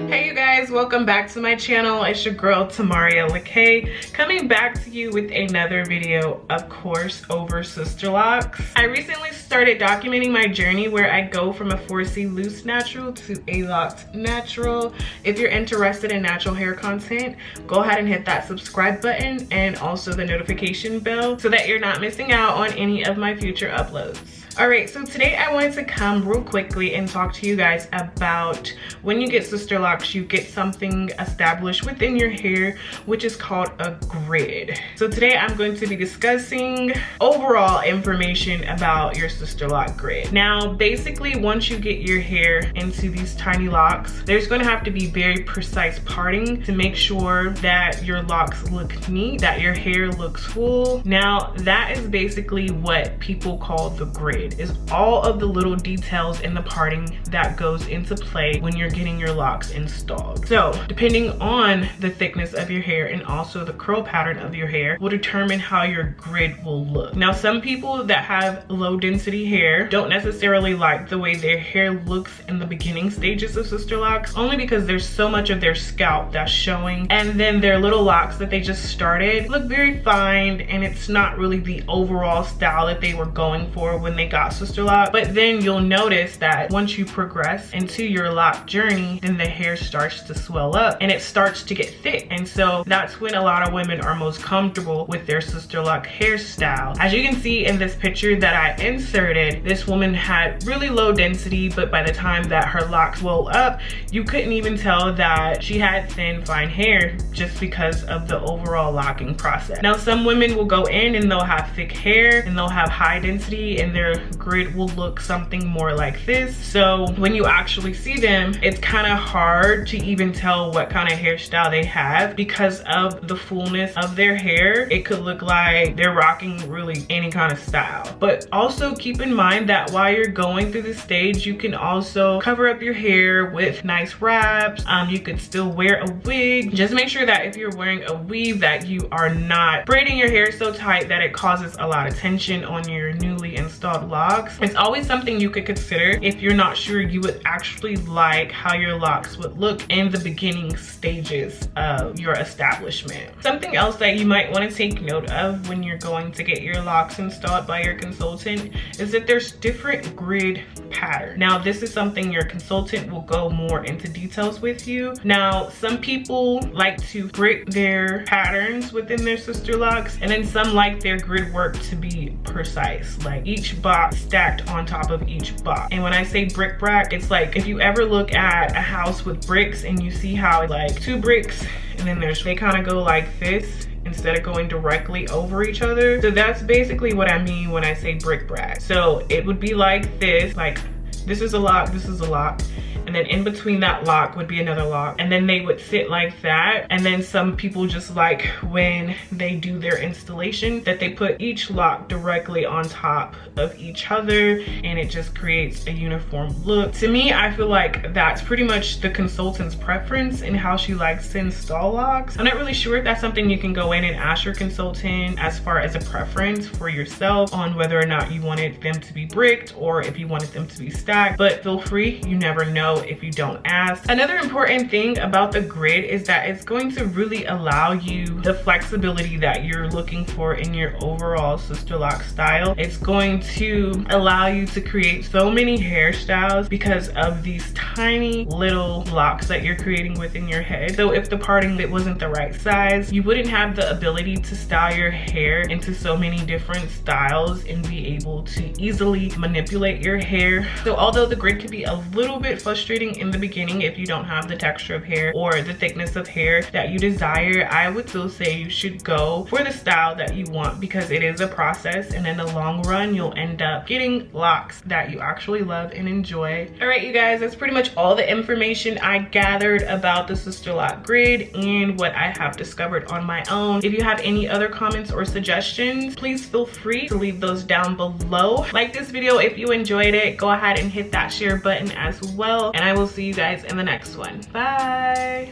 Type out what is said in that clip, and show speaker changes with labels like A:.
A: Hey you guys, welcome back to my channel. It's your girl Tamaria Lakayye, coming back to you with another video, of course, over sister locks. I recently started documenting my journey where I go from a 4C loose natural to a locked natural. If you're interested in natural hair content, go ahead and hit that subscribe button and also the notification bell so that you're not missing out on any of my future uploads. Alright, so today I wanted to come real quickly and talk to you guys about when you get sister locks, you get something established within your hair, which is called a grid. So today I'm going to be discussing overall information about your sister lock grid. Now, basically, once you get your hair into these tiny locks, there's going to have to be very precise parting to make sure that your locks look neat, that your hair looks full. Now, that is basically what people call the grid. Is all of the little details in the parting that goes into play when you're getting your locks installed. So depending on the thickness of your hair and also the curl pattern of your hair will determine how your grid will look. Now, some people that have low density hair don't necessarily like the way their hair looks in the beginning stages of sister locks, only because there's so much of their scalp that's showing, and then their little locks that they just started look very fine, and it's not really the overall style that they were going for when they got sister lock. But then you'll notice that once you progress into your lock journey, then the hair starts to swell up and it starts to get thick, and so that's when a lot of women are most comfortable with their sister lock hairstyle. As you can see in this picture that I inserted, this woman had really low density, but by the time that her locks swelled up, you couldn't even tell that she had thin, fine hair just because of the overall locking process. Now, some women will go in and they'll have thick hair and they'll have high density, and their grid will look something more like this. So when you actually see them, it's kind of hard to even tell what kind of hairstyle they have because of the fullness of their hair. It could look like they're rocking really any kind of style. But also keep in mind that while you're going through this stage, you can also cover up your hair with nice wraps. You could still wear a wig. Just make sure that if you're wearing a weave that you are not braiding your hair so tight that it causes a lot of tension on your newly installed locks. It's always something you could consider if you're not sure you would actually like how your locks would look in the beginning stages of your establishment. Something else that you might want to take note of when you're going to get your locks installed by your consultant is that there's different grid patterns. Now, this is something your consultant will go more into details with you. Now, some people like to brick their patterns within their sister locks, and then some like their grid work to be precise, like each box stacked on top of each box. And when I say brick brack, it's like if you ever look at a house with bricks and you see how it's like two bricks and then they kind of go like this instead of going directly over each other. So that's basically what I mean when I say brick brack. So it would be like this, like this is a lock, this is a lock, and then in between that lock would be another lock, and then they would sit like that. And then some people just like when they do their installation that they put each lock directly on top of each other, and it just creates a uniform look. To me, I feel like that's pretty much the consultant's preference in how she likes to install locks. I'm not really sure if that's something you can go in and ask your consultant as far as a preference for yourself on whether or not you wanted them to be bricked or if you wanted them to be stacked, but feel free, you never know if you don't ask. Another important thing about the grid is that it's going to really allow you the flexibility that you're looking for in your overall sister lock style. It's going to allow you to create so many hairstyles because of these tiny little locks that you're creating within your head. So if the parting bit wasn't the right size, you wouldn't have the ability to style your hair into so many different styles and be able to easily manipulate your hair. So although the grid can be a little bit frustrating in the beginning if you don't have the texture of hair or the thickness of hair that you desire, I would still say you should go for the style that you want because it is a process, and in the long run you'll end up getting locks that you actually love and enjoy. All right, you guys, that's pretty much all the information I gathered about the sister lock grid and what I have discovered on my own. If you have any other comments or suggestions, please feel free to leave those down below. Like this video if you enjoyed it, go ahead and hit that share button as well, and I will see you guys in the next one. Bye.